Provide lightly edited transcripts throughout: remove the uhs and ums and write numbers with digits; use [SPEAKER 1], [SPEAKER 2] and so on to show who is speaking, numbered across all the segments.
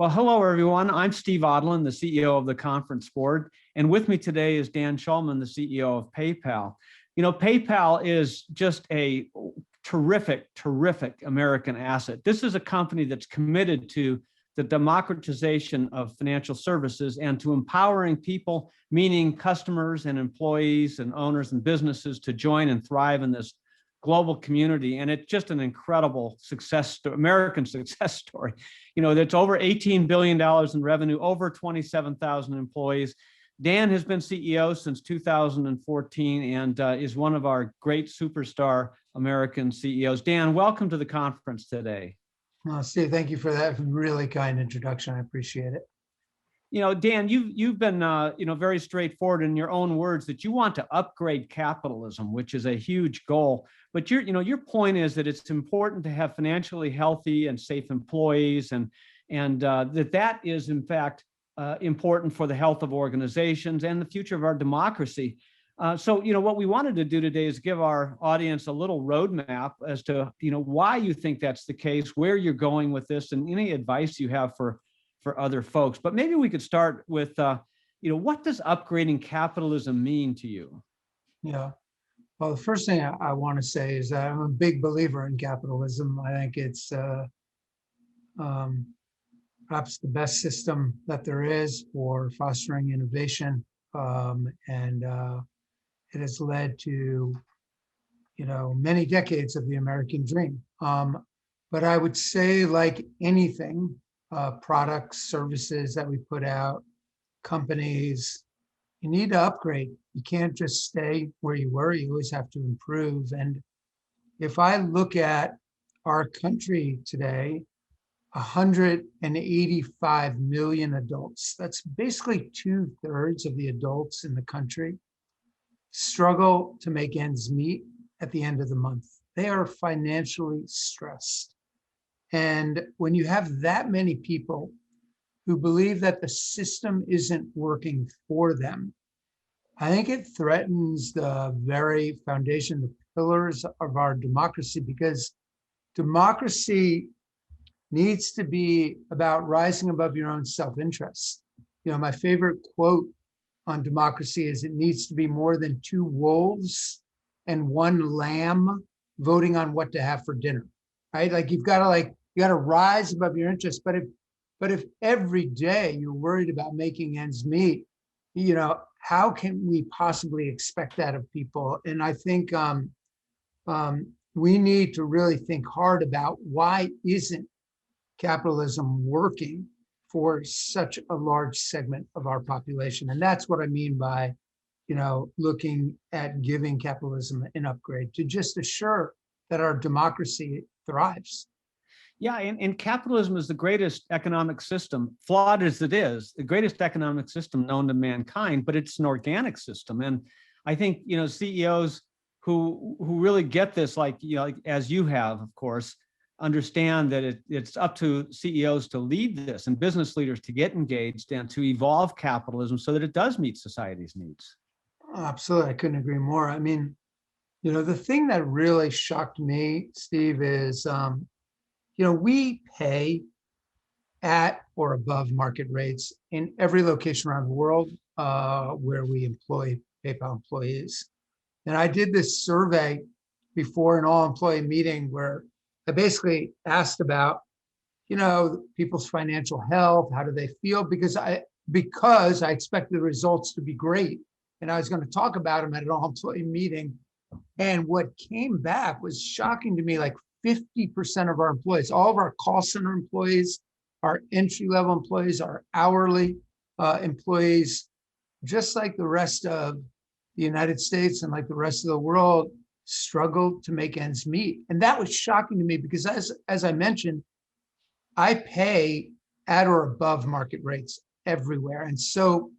[SPEAKER 1] Well, hello, everyone. I'm Steve Odland, the CEO of the Conference Board. And with me today is Dan Schulman, the CEO of PayPal. You know, PayPal is just a terrific American asset. This is a company that's committed to the democratization of financial services and to empowering people, meaning customers and employees and owners and businesses, to join and thrive in this global community. And it's just an incredible American success story. You know, that's over $18 billion in revenue, over 27,000 employees. Dan has been CEO since 2014 and is one of our great superstar American CEOs. Dan, welcome to the conference today.
[SPEAKER 2] Steve, thank you for that really kind introduction. I appreciate it.
[SPEAKER 1] You know, Dan, you've been very straightforward in your own words that you want to upgrade capitalism, which is a huge goal. But your point is that it's important to have financially healthy and safe employees, and that is in fact important for the health of organizations and the future of our democracy. So what we wanted to do today is give our audience a little roadmap as to why you think that's the case, where you're going with this, and any advice you have for other folks. But maybe we could start with, what does upgrading capitalism mean to you?
[SPEAKER 2] Yeah. Well, the first thing I want to say is that I'm a big believer in capitalism. I think it's perhaps the best system that there is for fostering innovation, and it has led to, many decades of the American dream. But I would say, like anything, products, services that we put out, companies, you need to upgrade. You can't just stay where you were. You always have to improve. And if I look at our country today, 185 million adults, that's basically 2/3 of the adults in the country, struggle to make ends meet at the end of the month. They are financially stressed. And when you have that many people who believe that the system isn't working for them, I think it threatens the very foundation, the pillars of our democracy, because democracy needs to be about rising above your own self-interest. My favorite quote on democracy is, it needs to be more than 2 wolves and 1 lamb voting on what to have for dinner, right? Like you got to rise above your interest. But if every day you're worried about making ends meet, how can we possibly expect that of people? And I think we need to really think hard about, why isn't capitalism working for such a large segment of our population? And that's what I mean by, looking at giving capitalism an upgrade, to just assure that our democracy thrives.
[SPEAKER 1] Yeah, and capitalism is the greatest economic system, flawed as it is, the greatest economic system known to mankind, but it's an organic system. And I think, CEOs who really get this, like as you have, of course, understand that it's up to CEOs to lead this and business leaders to get engaged and to evolve capitalism so that it does meet society's needs.
[SPEAKER 2] Absolutely, I couldn't agree more. I mean, the thing that really shocked me, Steve, is we pay at or above market rates in every location around the world where we employ PayPal employees. And I did this survey before an all-employee meeting where I basically asked about, people's financial health, how do they feel? Because I expected the results to be great. And I was going to talk about them at an all-employee meeting. And what came back was shocking to me, like 50% of our employees, all of our call center employees, our entry-level employees, our hourly employees, just like the rest of the United States and like the rest of the world, struggled to make ends meet. And that was shocking to me because, as I mentioned, I pay at or above market rates everywhere. And so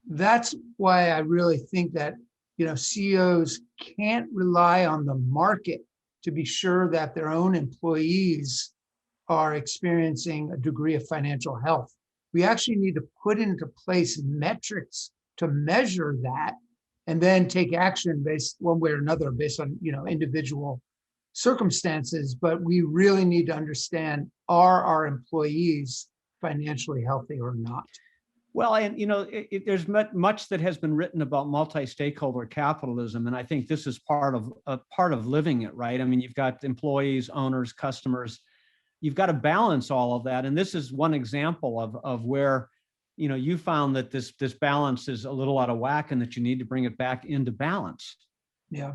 [SPEAKER 2] that's why I really think that, CEOs can't rely on the market to be sure that their own employees are experiencing a degree of financial health. We actually need to put into place metrics to measure that, and then take action based one way or another based on individual circumstances. But we really need to understand, are our employees financially healthy or not.
[SPEAKER 1] Well, and there's much that has been written about multi-stakeholder capitalism, and I think this is part of living it, right? I mean, you've got employees, owners, customers. You've got to balance all of that, and this is one example of where you found that this balance is a little out of whack, and that you need to bring it back into balance.
[SPEAKER 2] Yeah.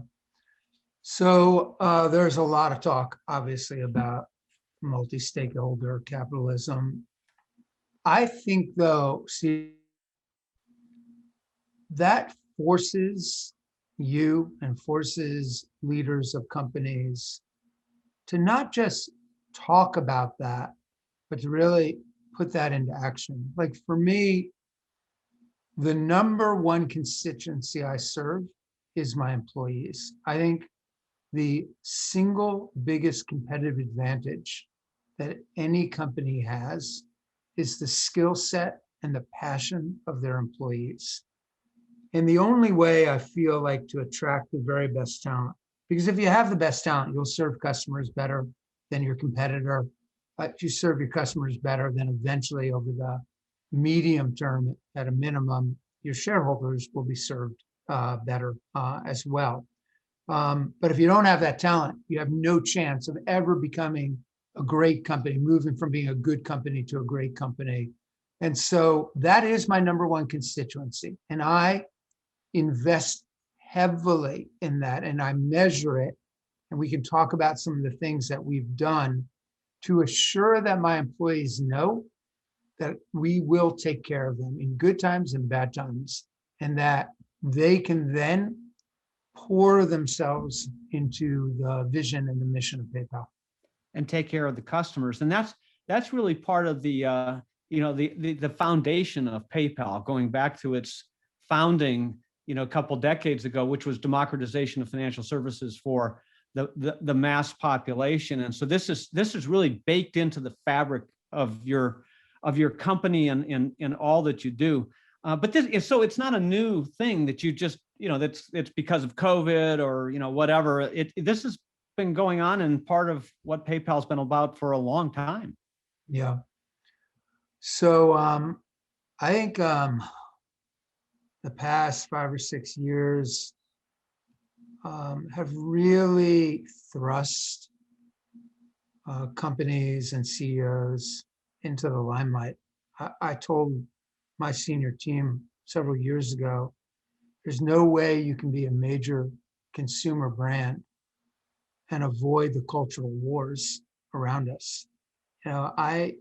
[SPEAKER 2] So there's a lot of talk, obviously, about multi-stakeholder capitalism. I think, though, see, that forces you and forces leaders of companies to not just talk about that, but to really put that into action. Like for me, the number one constituency I serve is my employees. I think the single biggest competitive advantage that any company has is the skill set and the passion of their employees. And the only way I feel like to attract the very best talent, because if you have the best talent, you'll serve customers better than your competitor. If you serve your customers better, then eventually over the medium term, at a minimum, your shareholders will be served better as well. But if you don't have that talent, you have no chance of ever becoming a great company, moving from being a good company to a great company. And so that is my number one constituency. And I invest heavily in that, and I measure it. And we can talk about some of the things that we've done to assure that my employees know that we will take care of them in good times and bad times, and that they can then pour themselves into the vision and the mission of PayPal.
[SPEAKER 1] And take care of the customers. And that's really part of the the foundation of PayPal, going back to its founding a couple decades ago, which was democratization of financial services for the mass population. And so this is really baked into the fabric of your company and all that you do. But so it's not a new thing that you just it's because of COVID or whatever. This has been going on and part of what PayPal's been about for a long time.
[SPEAKER 2] Yeah. So I think the past 5 or 6 years have really thrust companies and CEOs into the limelight. I told my senior team several years ago, there's no way you can be a major consumer brand and avoid the cultural wars around us. I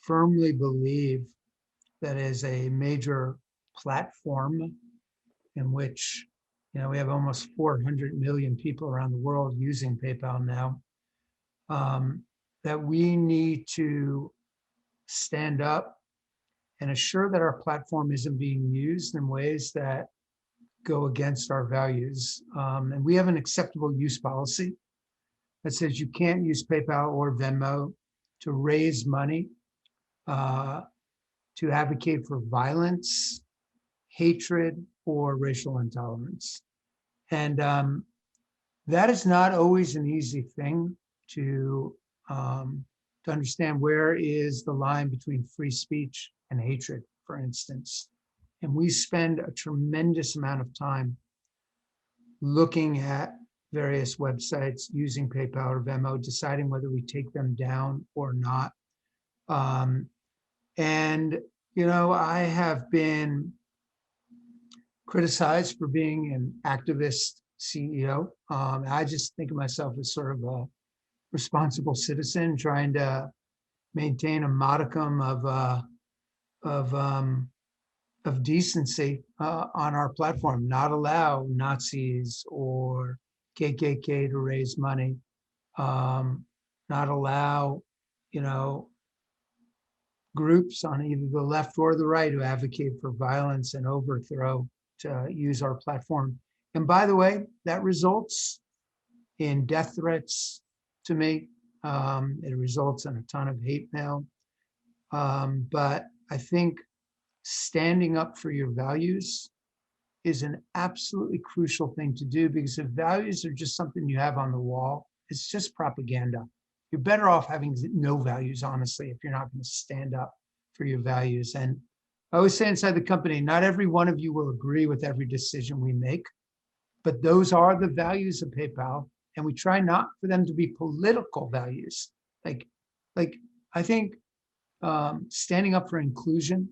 [SPEAKER 2] firmly believe that as a major platform in which, we have almost 400 million people around the world using PayPal now, that we need to stand up and assure that our platform isn't being used in ways that go against our values. And we have an acceptable use policy that says you can't use PayPal or Venmo to raise money, to advocate for violence, hatred, or racial intolerance. And that is not always an easy thing to understand. Where is the line between free speech and hatred, for instance? And we spend a tremendous amount of time looking at various websites using PayPal or Venmo, deciding whether we take them down or not. And I have been criticized for being an activist CEO. I just think of myself as sort of a responsible citizen trying to maintain a modicum of decency on our platform, not allow Nazis or KKK to raise money, not allow, groups on either the left or the right who advocate for violence and overthrow to use our platform. And by the way, that results in death threats to me. It results in a ton of hate mail. But I think standing up for your values is an absolutely crucial thing to do, because if values are just something you have on the wall, it's just propaganda. you're better off having no values, honestly, if you're not going to stand up for your values. And I always say inside the company, not every one of you will agree with every decision we make, but those are the values of PayPal. And we try not for them to be political values. Like I think standing up for inclusion,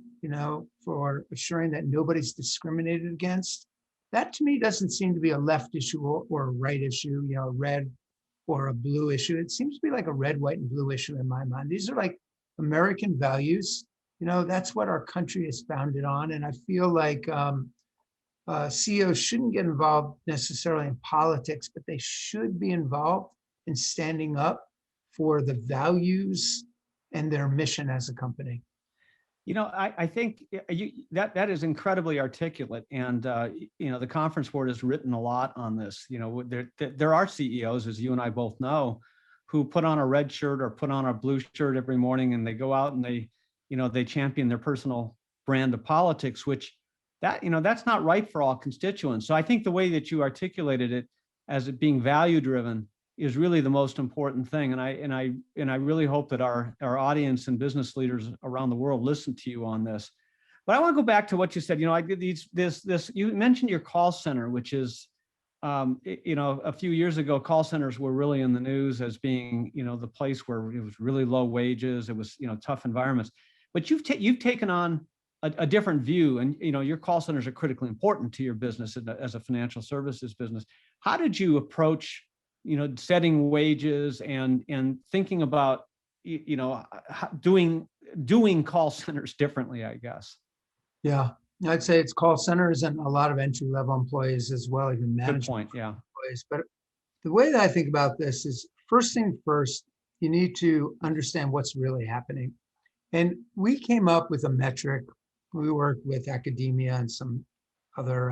[SPEAKER 2] for assuring that nobody's discriminated against, that to me doesn't seem to be a left issue or a right issue, a red or a blue issue. It seems to be like a red, white, and blue issue in my mind. These are like American values. That's what our country is founded on. And I feel like CEOs shouldn't get involved necessarily in politics, but they should be involved in standing up for the values and their mission as a company.
[SPEAKER 1] I think that is incredibly articulate, and the Conference Board has written a lot on this. There are CEOs, as you and I both know, who put on a red shirt or put on a blue shirt every morning, and they go out and they champion their personal brand of politics, which that's not right for all constituents. So I think the way that you articulated it as it being value driven is really the most important thing. And I really hope that our audience and business leaders around the world listen to you on this. But I want to go back to what you said. I did this. You mentioned your call center, which is, a few years ago, call centers were really in the news as being, the place where it was really low wages. It was, tough environments. But you've taken on a different view, and your call centers are critically important to your business as a financial services business. How did you approach setting wages and thinking about, doing call centers differently, I guess?
[SPEAKER 2] Yeah, I'd say it's call centers and a lot of entry-level employees as well, even management.
[SPEAKER 1] Good point, yeah.
[SPEAKER 2] Employees. But the way that I think about this is, first thing first, you need to understand what's really happening. And we came up with a metric. We work with academia and some other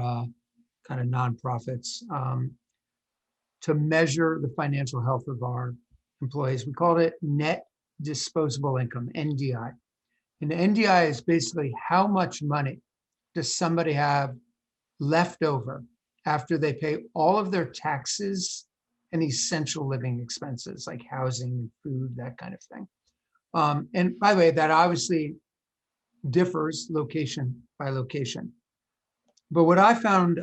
[SPEAKER 2] kind of nonprofits to measure the financial health of our employees. We called it net disposable income, NDI. And NDI is basically how much money does somebody have left over after they pay all of their taxes and essential living expenses like housing, food, that kind of thing. And by the way, that obviously differs location by location. But what I found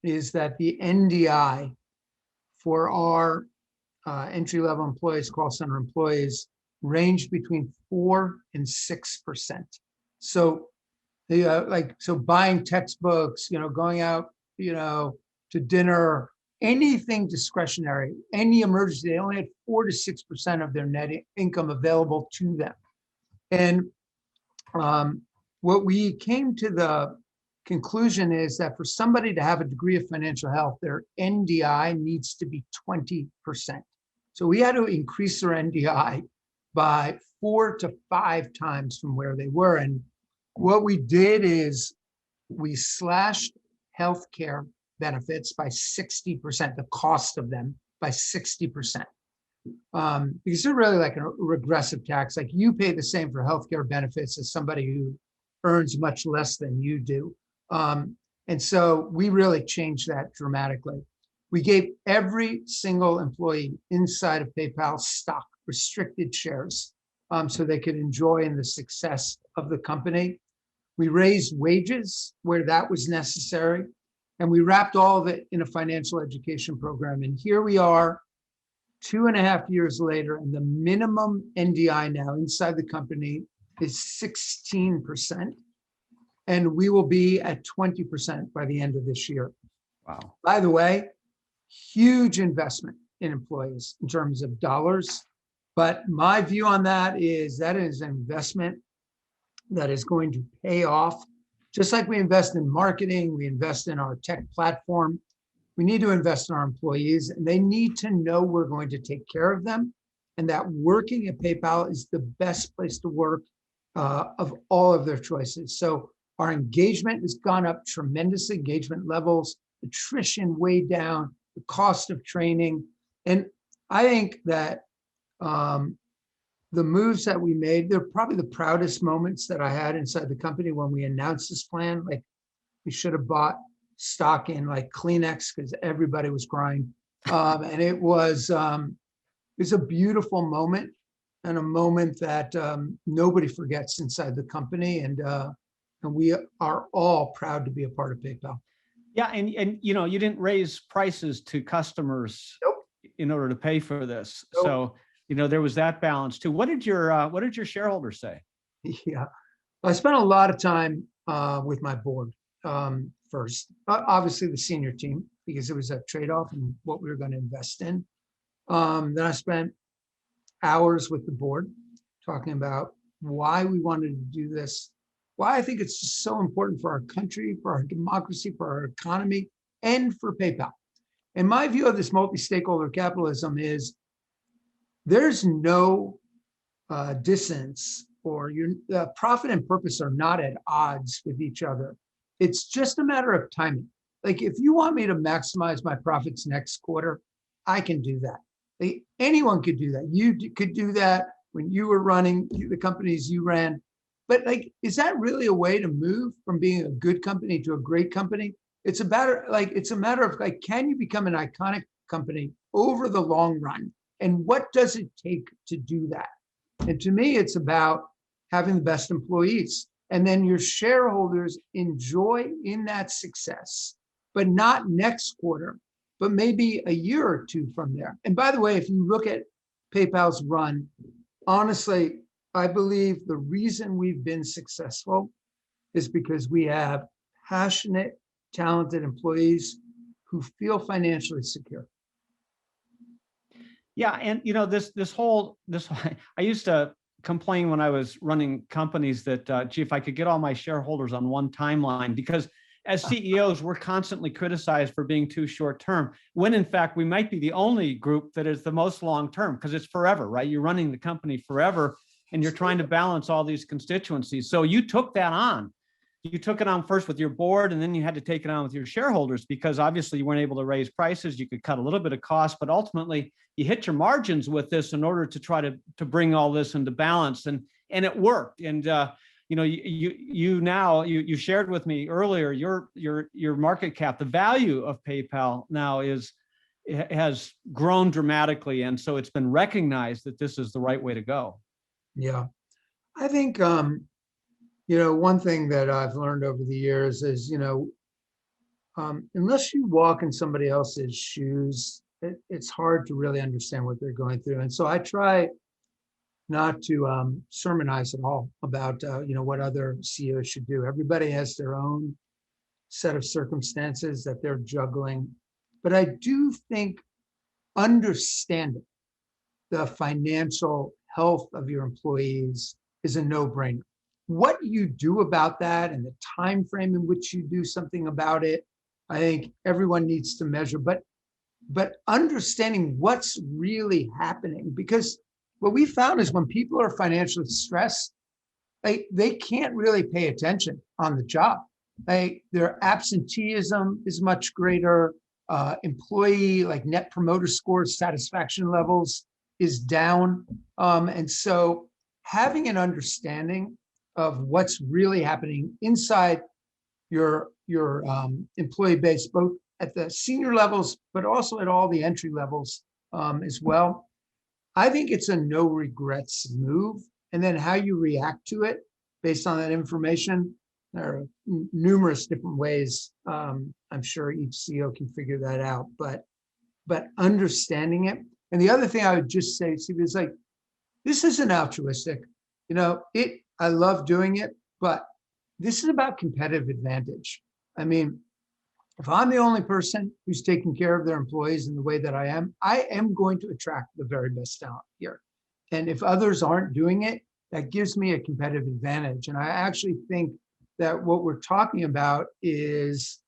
[SPEAKER 2] is that the NDI for our entry-level employees, call center employees, ranged between 4 and 6%. So so buying textbooks, going out, to dinner, anything discretionary, any emergency, they only had 4 to 6% of their net income available to them. And what we came to the conclusion is that for somebody to have a degree of financial health, their NDI needs to be 20%. So we had to increase their NDI by 4 to 5 times from where they were. And what we did is we slashed healthcare benefits by 60%, the cost of them by 60%. Because they're really like a regressive tax. Like you pay the same for healthcare benefits as somebody who earns much less than you do. And so we really changed that dramatically. We gave every single employee inside of PayPal stock, restricted shares, so they could enjoy in the success of the company. We raised wages where that was necessary, and we wrapped all of it in a financial education program. And here we are 2.5 years later, and the minimum NDI now inside the company is 16%. And we will be at 20% by the end of this year.
[SPEAKER 1] Wow.
[SPEAKER 2] By the way, huge investment in employees in terms of dollars. But my view on that is an investment that is going to pay off. Just like we invest in marketing, we invest in our tech platform. We need to invest in our employees, and they need to know we're going to take care of them, and that working at PayPal is the best place to work of all of their choices. So our engagement has gone up tremendously, engagement levels, attrition way down, the cost of training. And I think that the moves that we made, they're probably the proudest moments that I had inside the company when we announced this plan. Like we should have bought stock in like Kleenex because everybody was crying. And it was it's a beautiful moment and a moment that nobody forgets inside the company. And we are all proud to be a part of PayPal.
[SPEAKER 1] Yeah, and you know, you didn't raise prices to customers
[SPEAKER 2] Nope.
[SPEAKER 1] in order to pay for this.
[SPEAKER 2] Nope.
[SPEAKER 1] So, you know, there was that balance too. What did your shareholders say?
[SPEAKER 2] Yeah, I spent a lot of time with my board first. Obviously, the senior team, because it was a trade-off in what we were going to invest in. Then I spent hours with the board talking about why we wanted to do this, why I think it's just so important for our country, for our democracy, for our economy, and for PayPal. And my view of this multi-stakeholder capitalism is there's no dissonance, or your profit and purpose are not at odds with each other. It's just a matter of timing. Like, if you want me to maximize my profits next quarter, I can do that. Like, anyone could do that. You could do that when you were running the companies you ran. But like, is that really a way to move from being a good company to a great company? It's a matter of like, can you become an iconic company over the long run? And what does it take to do that? And to me, it's about having the best employees. And then your shareholders enjoy in that success, but not next quarter, but maybe a year or two from there. And by the way, if you look at PayPal's run, honestly, I believe the reason we've been successful is because we have passionate, talented employees who feel financially secure.
[SPEAKER 1] Yeah, and you know, this I used to complain when I was running companies that gee, if I could get all my shareholders on one timeline, because as CEOs, we're constantly criticized for being too short term, when in fact we might be the only group that is the most long term, because it's forever, right? You're running the company forever, and you're trying to balance all these constituencies. So you took that on. You took it on first with your board, and then you had to take it on with your shareholders, because obviously you weren't able to raise prices. You could cut a little bit of cost, but ultimately you hit your margins with this in order to try to bring all this into balance, and it worked. And you know, you shared with me earlier your market cap, the value of PayPal now has grown dramatically, and so it's been recognized that this is the right way to go.
[SPEAKER 2] Yeah, I think you know, one thing that I've learned over the years is, you know, unless you walk in somebody else's shoes, it's hard to really understand what they're going through. And so I try not to sermonize at all about, you know, what other CEOs should do. Everybody has their own set of circumstances that they're juggling. But I do think understanding the financial health of your employees is a no-brainer. What you do about that and the time frame in which you do something about it, I think everyone needs to measure. But understanding what's really happening, because what we found is when people are financially stressed, they can't really pay attention on the job. Their absenteeism is much greater. Employee net promoter scores, satisfaction levels is down. And so having an understanding of what's really happening inside your employee base, both at the senior levels, but also at all the entry levels as well. I think it's a no regrets move. And then how you react to it based on that information, there are numerous different ways. I'm sure each CEO can figure that out, but understanding it. And the other thing I would just say, Steve, is this isn't altruistic. You know, I love doing it, but this is about competitive advantage. I mean, if I'm the only person who's taking care of their employees in the way that I am going to attract the very best talent here. And if others aren't doing it, that gives me a competitive advantage. And I actually think that what we're talking about is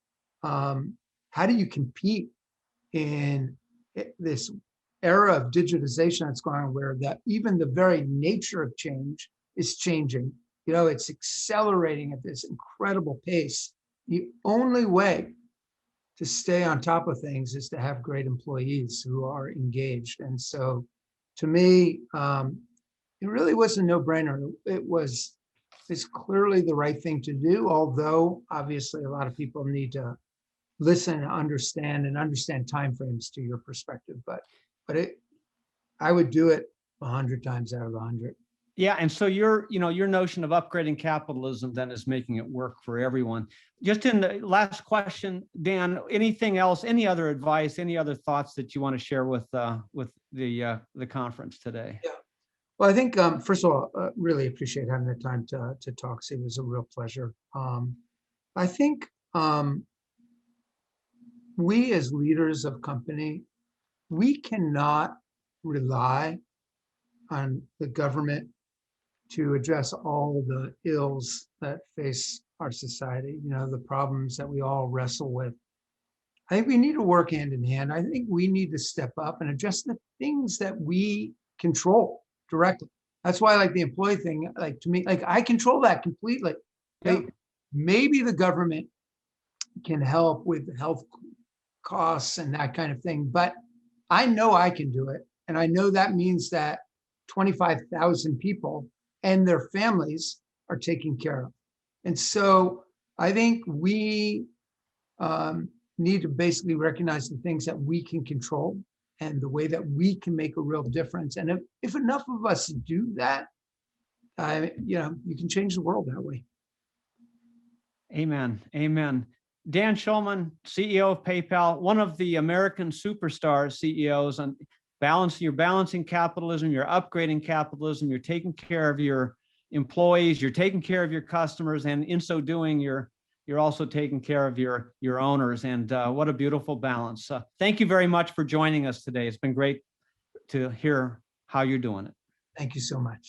[SPEAKER 2] how do you compete in this era of digitization that's going on, where that even the very nature of change is changing. You know, it's accelerating at this incredible pace. The only way to stay on top of things is to have great employees who are engaged. And so to me, it really was a no-brainer. It's clearly the right thing to do, although obviously a lot of people need to listen and understand timeframes to your perspective. But I would do it 100 times out of 100.
[SPEAKER 1] Yeah, and so your notion of upgrading capitalism then is making it work for everyone. Just in the last question, Dan, anything else, any other advice, any other thoughts that you want to share with the conference today?
[SPEAKER 2] Yeah. Well, I think first of all, really appreciate having the time to talk. Steve, it was a real pleasure. I think we as leaders of company, we cannot rely on the government to address all the ills that face our society, the problems that we all wrestle with. I think we need to work hand in hand. I think we need to step up and address the things that we control directly. That's why I like the employee thing, like to me, like I control that completely.
[SPEAKER 1] Yeah.
[SPEAKER 2] Maybe the government can help with health costs and that kind of thing, but I know I can do it. And I know that means that 25,000 people and their families are taken care of. And so I think we need to basically recognize the things that we can control and the way that we can make a real difference. And if enough of us do that, you can change the world that way.
[SPEAKER 1] Amen. Amen. Dan Schulman, CEO of PayPal, one of the American superstar CEOs on you're balancing capitalism, you're upgrading capitalism, you're taking care of your employees, you're taking care of your customers, and in so doing, you're also taking care of your owners. And what a beautiful balance. Thank you very much for joining us today. It's been great to hear how you're doing it.
[SPEAKER 2] Thank you so much.